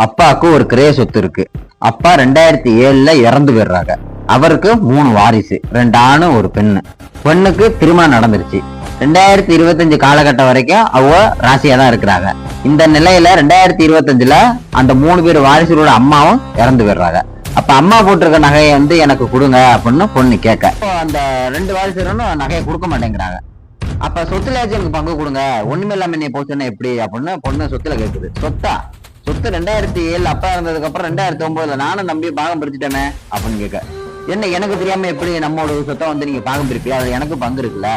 அப்பாவுக்கு ஒரு கிரய சொத்து இருக்கு. அப்பா 2007 இறந்து போயிடுறாங்க. அவருக்கு 3 வாரிசு, 2 ஆணு ஒரு பெண்ணு. பெண்ணுக்கு திருமணம் நடந்துருச்சு. 2025 காலகட்டம் வரைக்கும் அவ ராசியா தான் இருக்கிறாங்க. இந்த நிலையில 2025 அந்த 3 பேர் வாரிசுகளோட அம்மாவும் இறந்து போயிடுறாங்க. அப்ப அம்மா போட்டிருக்க நகையை எனக்கு கொடுங்க அப்படின்னு பொண்ணு கேட்க, அந்த 2 வாரிசுகளும் நகையை கொடுக்க மாட்டேங்கிறாங்க. அப்ப சொத்துல எனக்கு பங்கு கொடுங்க, ஒண்ணுமே இல்லாம என்னை போச்சுன்னா எப்படி அப்படின்னு பொண்ணு சொத்துல கேக்குது. சொத்து 2007 அப்பா இருந்ததுக்கு அப்புறம் 2009 நானும் நம்பி பாகம் பிரிச்சுட்டேனே அப்படின்னு கேட்க, என்ன எனக்கு தெரியாம எப்படி நம்மளோட சொத்தை நீங்க பாகம் பிரிப்பியா? அது எனக்கு பங்கு இருக்குல்ல.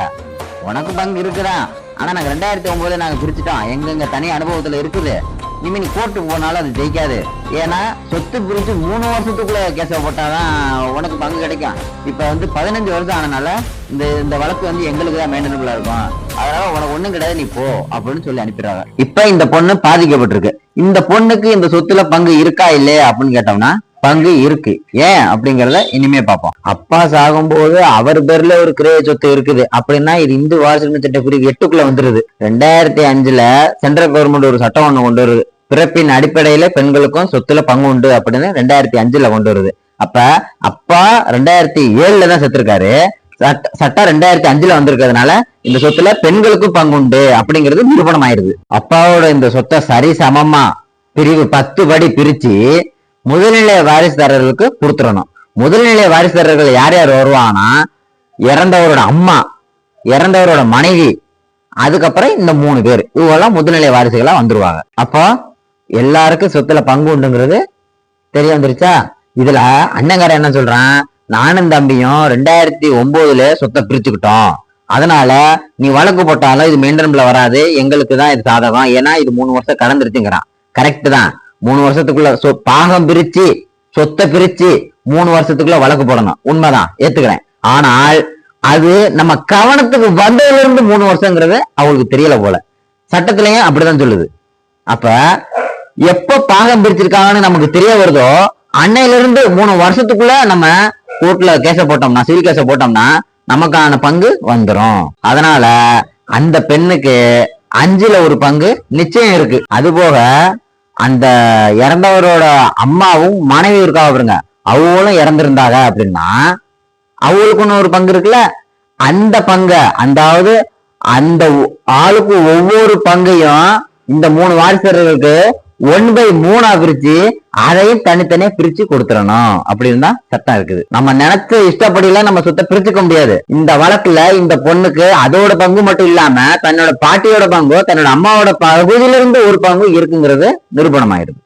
உனக்கு பங்கு இருக்குதான், ஆனா நாங்க 2009 நாங்க பிரிச்சுட்டோம். எங்க தனி அனுபவத்துல இருக்குது. இனிமே நீ கோர்ட்டு போனாலும் அது ஜெயிக்காது. ஏன்னா சொத்து பிரிச்சு 3 வருஷத்துக்குள்ள கேச போட்டாதான் உனக்கு பங்கு கிடைக்கும். இப்ப 15 வருஷம் ஆனனால இந்த வழக்கு எங்களுக்கு தான் மெயின்டனபிளா இருக்கும். அதனால உனக்கு ஒண்ணும் கிடையாது, நீ போ அப்படின்னு சொல்லி அனுப்பிடுறாங்க. இப்ப இந்த பொண்ணு பாதிக்கப்பட்டிருக்கு. இந்த பொண்ணுக்கு இந்த சொத்துல பங்கு இருக்கா இல்லையா அப்படின்னு கேட்டோம்னா பங்கு இருக்கு. ஏன் அப்படிங்கறத இனிமே பார்ப்போம். அப்பா சாகும்போது அவர் பேர்ல ஒரு கிரய சொத்து இருக்குது அப்படின்னா இது இந்து வாரிசு சட்ட பிரிவு 8க்குள்ள வந்துருது. 2005 சென்ட்ரல் கவர்மெண்ட் ஒரு சட்டம் ஒண்ணு கொண்டு வருது. பிறப்பின் அடிப்படையில பெண்களுக்கும் சொத்துல பங்கு உண்டு அப்படின்னு 2005 கொண்டு வருது. அப்ப அப்பா 2007 தான் செத்துருக்காரு. சட்டம் 2005 வந்திருக்கிறதுனால இந்த சொத்துல பெண்களுக்கும் பங்கு உண்டு அப்படிங்கிறது நிரூபணம் ஆயிருது. அப்பாவோட இந்த சொத்தை சரி சமமா பிரிவு 10 படி பிரிச்சு முதல்நிலை வாரிசுதாரர்களுக்கு கொடுத்துடணும். முதல்நிலை வாரிசுதாரர்கள் யார் யார் வருவாங்கன்னா இறந்தவரோட அம்மா, இறந்தவரோட மனைவி, அதுக்கப்புறம் இந்த 3 பேர், இவெல்லாம் முதல்நிலை வாரிசுகளா வந்துருவாங்க. அப்போ எல்லாருக்கும் சொத்துல பங்கு உண்டுங்கிறது தெரிய வந்துருச்சா? இதுல அண்ணங்கார என்ன சொல்றான், நானும் தம்பியும் 2009 சொத்தை பிரிச்சுக்கிட்டோம், அதனால நீ வழக்கு போட்டாலும் இது மெயின்டனபிள் வராது, எங்களுக்கு தான் இது சாதகம், ஏன்னா இது 3 வருஷம் கடந்துருச்சுங்கிறான். கரெக்ட் தான். 3 வருஷத்துக்குள்ள பாகம் பிரிச்சு சொத்தை பிரிச்சு 3 வருஷத்துக்குள்ள வழக்கு போடணும், உண்மைதான், ஏத்துக்கிறேன். ஆனால் அது நம்ம கவனத்துக்கு வந்ததுல இருந்து 3 வருஷங்கிறது அவங்களுக்கு தெரியல போல. சட்டத்திலையும் அப்படிதான் சொல்லுது. அப்ப எப்ப பாகம் பிரிச்சிருக்காங்கன்னு நமக்கு தெரிய வருதோ அன்னையில இருந்து 3 வருஷத்துக்குள்ள நம்ம கோர்ட்ல கேச போட்டோம்னா, சிவில் கேச போட்டோம்னா நமக்கான பங்கு வந்துடும். அதனால அந்த பெண்ணுக்கு 5ல் 1 பங்கு நிச்சயம் இருக்கு. அது போக அந்த இறந்தவரோட அம்மாவும் மனைவி இருக்கா பாருங்க, அவங்களும் இறந்திருந்தாங்க அப்படின்னா அவங்களுக்குன்னு ஒரு பங்கு இருக்குல்ல. அந்த பங்கு, அதாவது அந்த ஆளுக்கு ஒவ்வொரு பங்கையும் இந்த 3 வாரிசுகளுக்கு 1/3 பிரிச்சு அதையும் தனித்தனியா பிரிச்சு கொடுத்துடணும் அப்படின்னு தான் சட்டம் இருக்குது. நம்ம நினைச்ச இஷ்டப்படியெல்லாம் நம்ம சொத்தை பிரிச்சுக்க முடியாது. இந்த வழக்குல இந்த பொண்ணுக்கு அதோட பங்கு மட்டும் இல்லாம தன்னோட பாட்டியோட பங்கோ தன்னோட அம்மாவோட பகுதியிலிருந்து ஒரு பங்கு இருக்குங்கிறது நிரூபணம் ஆயிடுது.